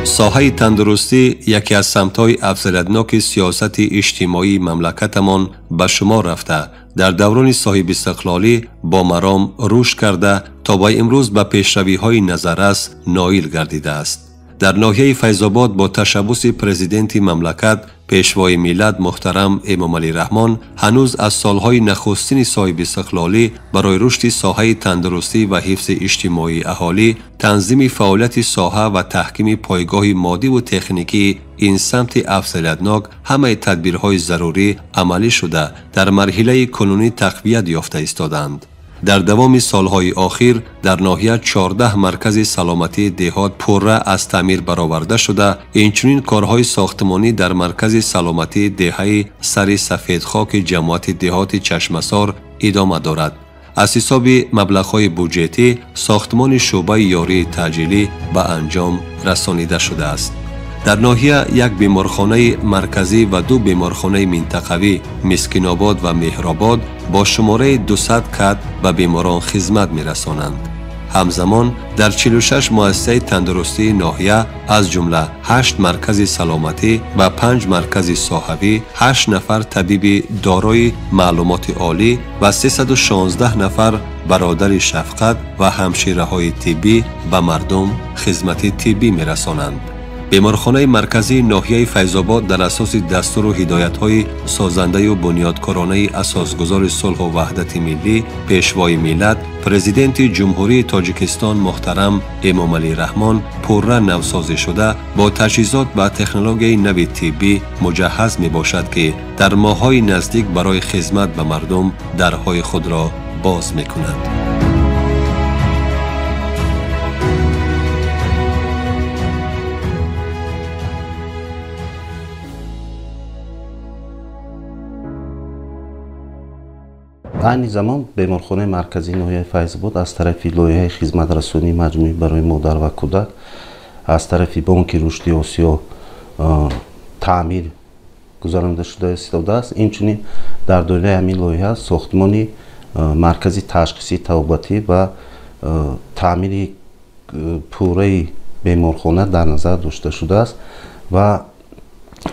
ساحه تندرستی یکی از سمت‌های افضلیت‌ناک سیاست اجتماعی مملکتمان به شمار رفته در دوران صاحب استقلالی با مرام رشد کرده تا با امروز به پیشروی‌های نظررس نائل گردیده است. در ناحیه فیض‌آباد با تشبث پرزیدنت مملکت پیشوای ملت محترم امام علی رحمان هنوز از سالهای نخستین صاحب استقلالی برای رشد ساحه تندرستی و حفظ اجتماعی اهالی تنظیم فعالیت ساحه و تحکیم پایگاه مادی و تکنیکی این سمت افضلیت‌ناک همه تدبیرهای ضروری عملی شده در مرحله کنونی تقویت یافته ایستادند. در دوام سالهای اخیر در ناحیه 14 مرکز سلامتی دهات پره از تعمیر برآورده شده. اینچنین کارهای ساختمانی در مرکز سلامتی دهه سر سفید خاک جماعت دهات چشمسار ادامه دارد. از حساب مبلغ‌های بودجتی ساختمان شعبه یاری تعجیلی به انجام رسانیده شده است. در ناحیه یک بیمارخانه مرکزی و دو بیمارخانه منطقوی مسکین آباد و مهرآباد با شماره 200 کت به بیماران خدمت می‌رسانند. همزمان در 46 مؤسسه تندرستی ناحیه از جمله 8 مرکز سلامتی و 5 مرکز ساحوی 8 نفر طبیب دارای معلومات عالی و 316 نفر برادر شفقت و همشیره‌های طبی به مردم خدمت طبی می‌رسانند. بیمارخانه مرکزی ناحیه فیض‌آباد در اساس دستور و هدایت‌های سازنده و بنیادکارانه اساسگزار صلح و وحدت ملی پیشوای ملت پرزیدنت جمهوری تاجیکستان محترم امام علی رحمان پرره نوسازی شده با تجهیزات و تکنولوژی نو طبی مجهز می باشد که در ماه‌های نزدیک برای خدمت به مردم درهای خود را باز می کند. عین زمان بیمارخانه مرکزی ناحیه فیض‌آباد از طرف لایحه خدمت رسانی مجموعی برای مادر و کودک از طرف بانک رشد آسیا تعمیر گذرانده شده است. اینچنین در دایره همین لایحه ساختمان مرکزی تشخیصی توابتی و تعمیر پوره بیمارخانه در نظر داشته شده است و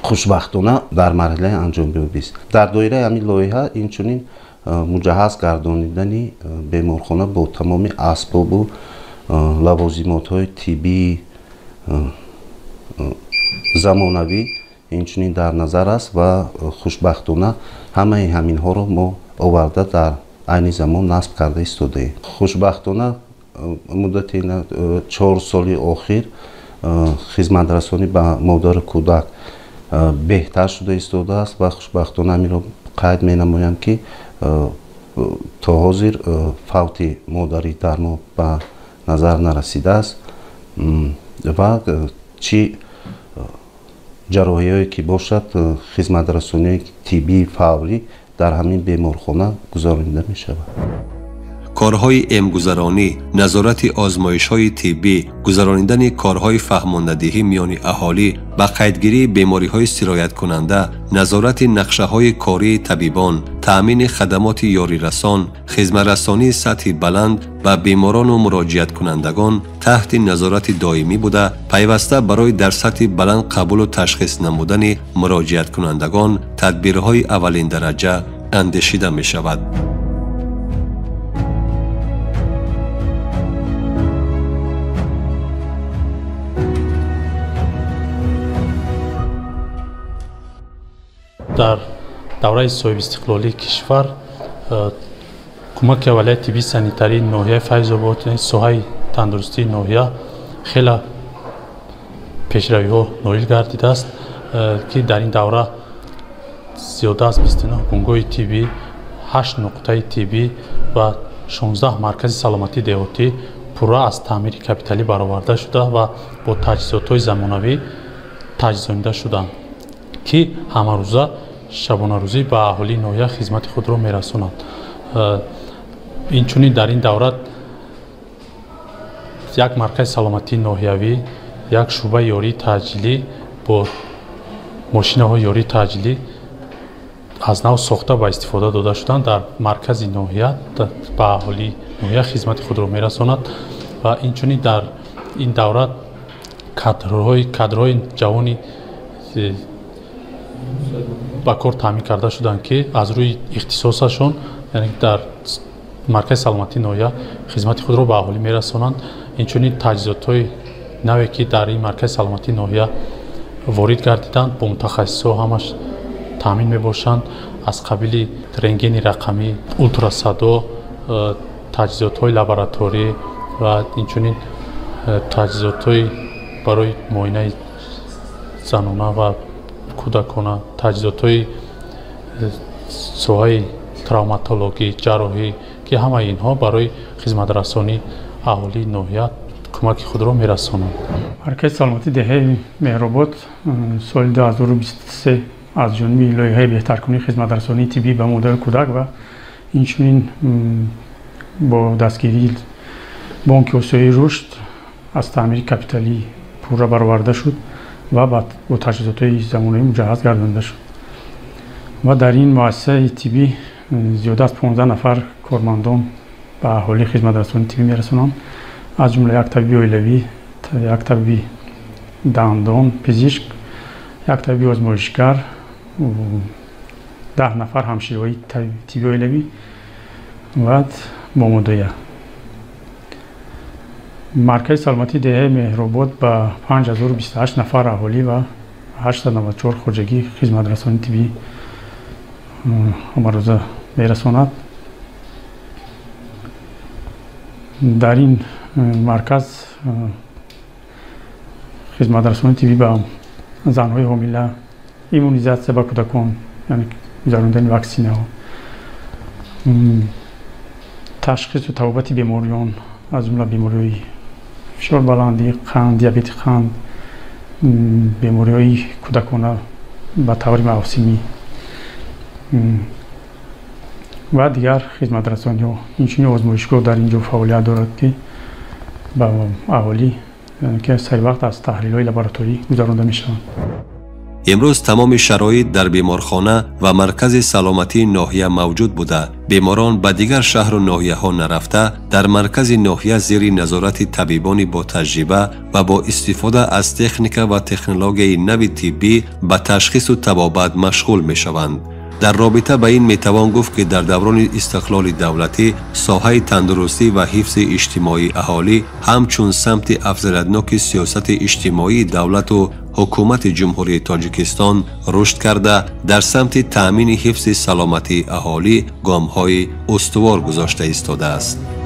خوشبختانه در مرحله انجام‌یابی است. در دایره همین لایحه اینچنین مجهز گردانیدن بیمارخانه با تمام اسباب و لوازمات های طبی زمانوی اینچنین در نظر است و خوشبختانه همه همین ها رو ما آورده در عین زمان نصب کرده ایستاده. خوشبختانه مدت 4 سال اخیر خدمت رسانی به مادر کودک بهتر شده ایستاده است و خوشبختانه همین رو قید می نمایم که تا حاضر فوت مادری در ما به نظر نرسیده است و چی جراحی هایی که باشد خدمت رسانی طبی فوری در همین بیمارخانه گزارنده می شود. کارهای امگذرانی، نظارت آزمایش‌های طبی، گذراندن کارهای فهماندهی میان اهالی به قیدگیری بیماری‌های سرایت کننده، نظارت نقشه‌های کاری طبیبان، تأمین خدمات یاری رسان، خدمت رسانی سطح بلند و بیماران و مراجعت کنندگان تحت نظارت دائمی بوده، پیوسته برای در سطح بلند قبول و تشخیص نمودن مراجعت کنندگان تدبیرهای اولین درجه اندیشیده می شود. در دوره صاحب استقلالی کشور کمک ولایت طبی سانیتری ناحیه فیض‌آباد ساحه تندرستی ناحیه خیلی پیشروی ها نائل گردیده است که در این دوره زیاده از 29 بنگاه طبی، 8 نقطه طبی و 16 مرکز سلامتی دهاتی پوره از تعمیر کپیتالی برآورده شده و با تجهیزات های زمانوی تجهیزانیده شدند که همه روزه شبانه روزی به اهالی ناحیه خدمت خود را میرسانند. اینچنین در این دوره یک مرکز سلامتی ناحیوی، یک شعبه یاری تعجیلی با ماشین های یاری تعجیلی از نو ساخته و استفاده داده شدند در مرکز ناحیه به اهالی ناحیه خدمت خود را میرساند و اینچنین در این دوره кадрҳои ҷавони ба кор таъмин карда шуданд ки аз рӯи ихтисосашон яъне дар маркази саломатии ноҳия хизмати худро ба аҳолӣ мерасонанд. инчунин таҷҳизотҳои наве ки дар ин маркази саломатии ноҳия ворид гардиданд бо мутахассисҳо ҳамаш таъмин мебошанд. аз қабили рентгени рақамӣ, ултрасадо, таҷҳизотҳои лабораторӣ ва инчунин таҷҳизотҳои барои муоинаи занона ва кӯдакона, таҷҳизотҳои соҳаи травматологӣ, ҷарроҳӣ ки ҳамаи инҳо барои хизматрасонии аҳолии ноҳия кӯмаки худро мерасонанд. маркази саломатии деҳаи меҳробод соли 2023 аз ҷониби лоиҳаи беҳтаркунии хизматрасонии тиббӣ ба модару кӯдак ва инчунин бо дастгирии бонки осиёии рушд аз таъмири капиталӣ пурра бароварда шуд ва бо таҷҳизотҳои замонавӣ муҷаҳҳаз гардонида шуд. ва дар ин муассисаи тиббӣ зиёда аз 15 нафар кормандон ба аҳолии хизматрасонии тиббӣ мерасонанд, аз ҷумла як табиби оилавӣ, як табиби дандон пизишк, як табиби озмоишгар, 10 нафар ҳамширои тибби оилавӣ ва момодоя. маркази саломатии деҳаи меҳробод ба 5028 нафар аҳолӣ ва 894 хоҷагии хизматрасонии тиббӣ ҳамарӯза мерасонад. дар ин марказ хизматрасонии тиббӣ ба занҳои ҳомила, иммунизатсия ба кӯдакон, яъне гузарондани ваксинаҳо, ташхису табобати бемориён аз ҷумла бемориҳои фишорбаландӣ, қанд, диабети қанд, бемориҳои кӯдакона ба таври мавсимӣ ва дигар хизматрасониҳо. инчунин озмоишгоҳ дар ин ҷо фаъолият дорад ки ба аҳолӣ ки саривақт аз таҳлилҳои лабораторӣ гузаронда мешаванд. امروز تمام شرایط در بیمارخانه و مرکز سلامتی ناحیه موجود بوده. بیماران به دیگر شهر و ناحیه ها نرفته در مرکز ناحیه زیر نظارت طبیبان با تجربه و با استفاده از تکنیک و تکنولوژی نو طبی به تشخیص و طبابت مشغول می شوند. در رابطه با این میتوان گفت که در دوران استقلال دولتی ساحه تندرستی و حفظ اجتماعی اهالی همچون سمت افزایش‌یابی سیاست اجتماعی دولت و حکومت جمهوری تاجیکستان رشد کرده در سمت تأمین حفظ سلامتی اهالی گام‌های استوار گذاشته ایستاده است.